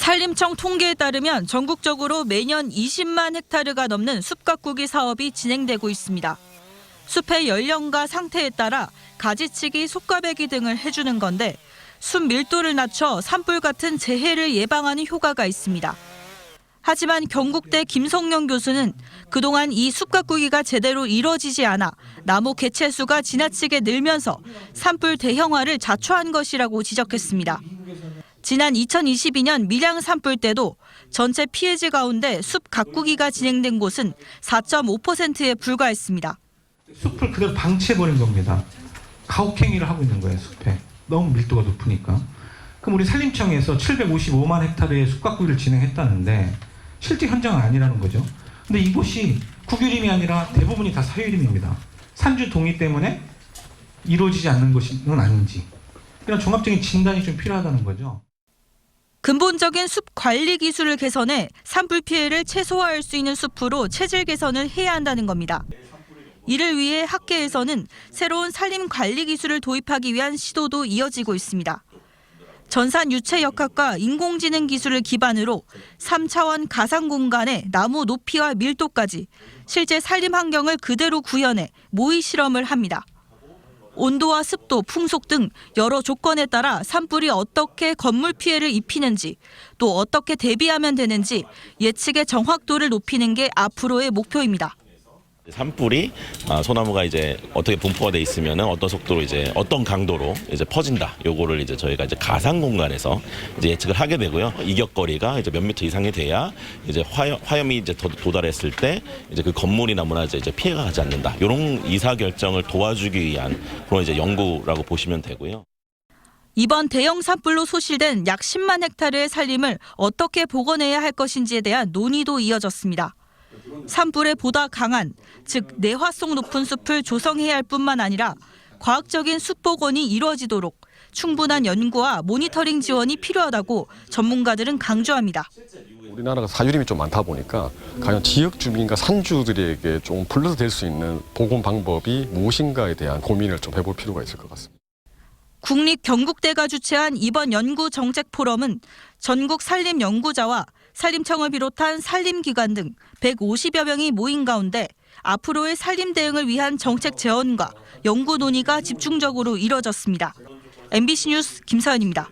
산림청 통계에 따르면 전국적으로 매년 20만 헥타르가 넘는 숲 가꾸기 사업이 진행되고 있습니다. 숲의 연령과 상태에 따라 가지치기, 속가배기 등을 해주는 건데 숲 밀도를 낮춰 산불 같은 재해를 예방하는 효과가 있습니다. 하지만 경북대 김성령 교수는 그동안 이 숲 가꾸기가 제대로 이뤄지지 않아 나무 개체 수가 지나치게 늘면서 산불 대형화를 자초한 것이라고 지적했습니다. 지난 2022년 밀양 산불 때도 전체 피해지 가운데 숲 가꾸기가 진행된 곳은 4.5%에 불과했습니다. 숲을 그대로 방치해버린 겁니다. 가혹행위를 하고 있는 거예요, 숲에. 너무 밀도가 높으니까. 그럼 우리 산림청에서 755만 헥타르의 숲 가꾸기를 진행했다는데 실제 현장은 아니라는 거죠. 근데 이곳이 국유림이 아니라 대부분이 다 사유림입니다. 산주 동의 때문에 이루어지지 않는 것은 아닌지. 이런 종합적인 진단이 좀 필요하다는 거죠. 근본적인 숲 관리 기술을 개선해 산불 피해를 최소화할 수 있는 숲으로 체질 개선을 해야 한다는 겁니다. 이를 위해 학계에서는 새로운 산림 관리 기술을 도입하기 위한 시도도 이어지고 있습니다. 전산 유체 역학과 인공지능 기술을 기반으로 3차원 가상 공간의 나무 높이와 밀도까지 실제 산림 환경을 그대로 구현해 모의 실험을 합니다. 온도와 습도, 풍속 등 여러 조건에 따라 산불이 어떻게 건물 피해를 입히는지 또 어떻게 대비하면 되는지 예측의 정확도를 높이는 게 앞으로의 목표입니다. 산불이 소나무가 이제 어떻게 분포가 돼 있으면 어떤 속도로 이제 어떤 강도로 이제 퍼진다. 요거를 이제 저희가 이제 가상 공간에서 이제 예측을 하게 되고요. 이격거리가 이제 몇 미터 이상이 돼야 이제 화염이 이제 도달했을 때 이제 그 건물이나 뭐나 이제 피해가 가지 않는다. 이런 의사 결정을 도와주기 위한 그런 이제 연구라고 보시면 되고요. 이번 대형 산불로 소실된 약 10만 헥타르의 산림을 어떻게 복원해야 할 것인지에 대한 논의도 이어졌습니다. 산불에 보다 강한, 즉 내화성 높은 숲을 조성해야 할 뿐만 아니라 과학적인 숲 복원이 이루어지도록 충분한 연구와 모니터링 지원이 필요하다고 전문가들은 강조합니다. 우리나라가 사유림이 좀 많다 보니까 과연 지역 주민과 산주들에게 좀 불러서 될 수 있는 복원 방법이 무엇인가에 대한 고민을 좀 해볼 필요가 있을 것 같습니다. 국립경북대가 주최한 이번 연구 정책 포럼은 전국 산림 연구자와 산림청을 비롯한 산림기관 등 150여 명이 모인 가운데 앞으로의 산림 대응을 위한 정책 제언과 연구 논의가 집중적으로 이뤄졌습니다. MBC 뉴스 김서연입니다.